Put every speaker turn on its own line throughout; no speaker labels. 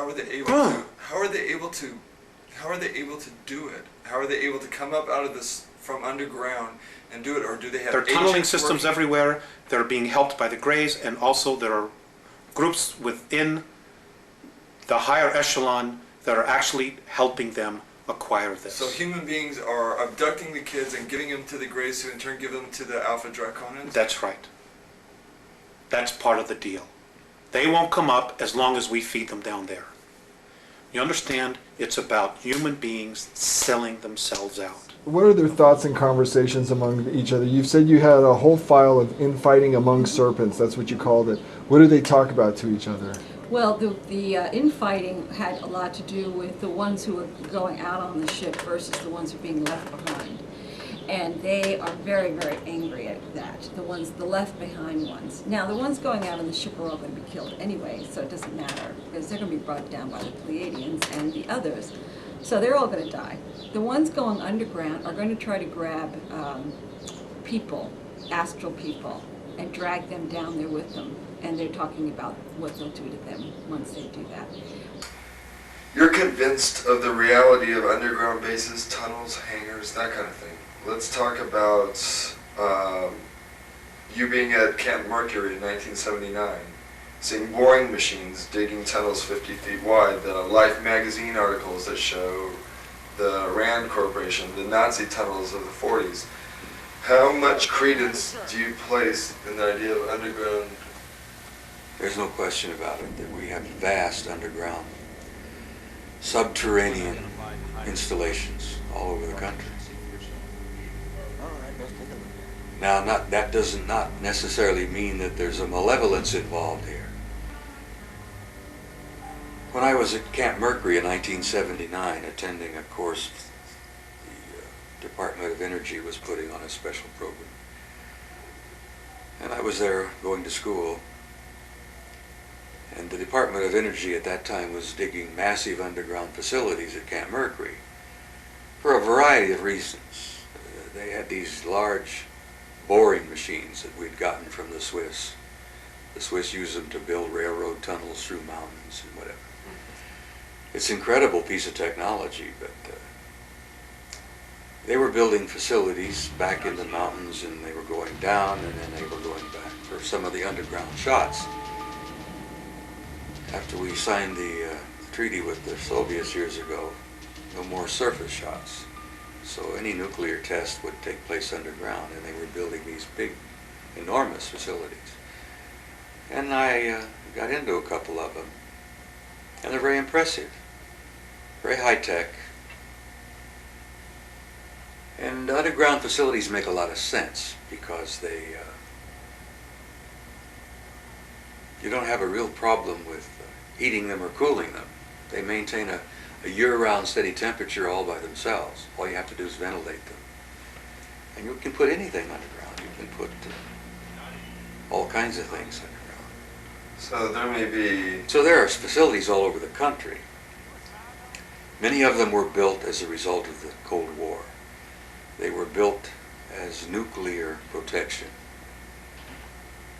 how are they able to? How are they able to? How are they able to do it? How are they able to come up out of this from underground and do it, or do they have?
There are tunneling systems everywhere. They're being helped by the Greys, and also there are groups within the higher echelon that are actually helping them acquire this.
So human beings are abducting the kids and giving them to the Greys, who in turn give them to the Alpha Draconis?
That's right. That's part of the deal. They won't come up as long as we feed them down there. You understand? It's about human beings selling themselves out.
What are their thoughts and conversations among each other? You've said you had a whole file of infighting among serpents. That's what you called it. What do they talk about to each other?
Well, the infighting had a lot to do with the ones who were going out on the ship versus the ones who are being left behind. And they are very, very angry at that, the left behind ones. Now, the ones going out on the ship are all going to be killed anyway, so it doesn't matter, because they're going to be brought down by the Pleiadians and the others. So they're all going to die. The ones going underground are going to try to grab people, astral people, and drag them down there with them. And they're talking about what they'll do to them once they do that.
You're convinced of the reality of underground bases, tunnels, hangars, that kind of thing. Let's talk about you being at Camp Mercury in 1979, seeing boring machines digging tunnels 50 feet wide, the Life magazine articles that show the Rand Corporation, the Nazi tunnels of the 40s. How much credence do you place in the idea of underground?
There's no question about it that we have vast underground, subterranean installations all over the country. Now, that does not necessarily mean that there's a malevolence involved here. When I was at Camp Mercury in 1979, attending a course the Department of Energy was putting on a special program, and I was there going to school, and the Department of Energy at that time was digging massive underground facilities at Camp Mercury for a variety of reasons. They had these large boring machines that we'd gotten from the Swiss. The Swiss used them to build railroad tunnels through mountains and whatever. It's an incredible piece of technology, but they were building facilities back in the mountains, and they were going down, and then they were going back for some of the underground shots. After we signed the treaty with the Soviets years ago, no more surface shots. So any nuclear test would take place underground, and they were building these big, enormous facilities. And I got into a couple of them, and they're very impressive, very high-tech. And underground facilities make a lot of sense because you don't have a real problem with heating them or cooling them. They maintain a year-round steady temperature all by themselves. All you have to do is ventilate them. And you can put anything underground. You can put all kinds of things underground.
So there may be...
So there are facilities all over the country. Many of them were built as a result of the Cold War. They were built as nuclear protection,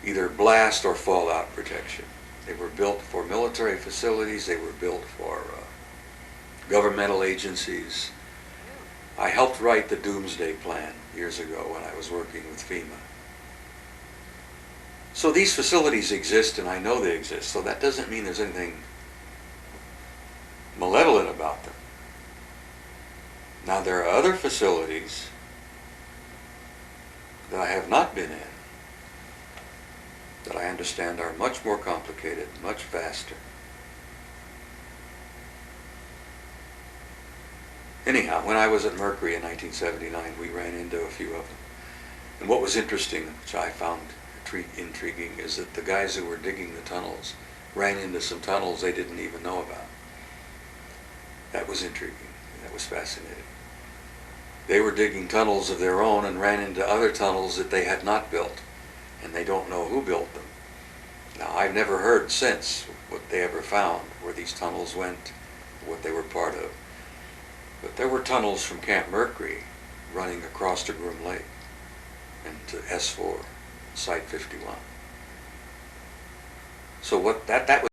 either blast or fallout protection. They were built for military facilities. They were built for governmental agencies. I helped write the Doomsday Plan years ago when I was working with FEMA. So these facilities exist, and I know they exist, so that doesn't mean there's anything malevolent about them. Now, there are other facilities that I have not been in that I understand are much more complicated, much faster. Anyhow, when I was at Mercury in 1979, we ran into a few of them. And what was interesting, which I found intriguing, is that the guys who were digging the tunnels ran into some tunnels they didn't even know about. That was intriguing. That was fascinating. They were digging tunnels of their own and ran into other tunnels that they had not built, and they don't know who built them. Now, I've never heard since what they ever found, where these tunnels went, what they were part of. But there were tunnels from Camp Mercury running across to Groom Lake and to S4, Site 51. So that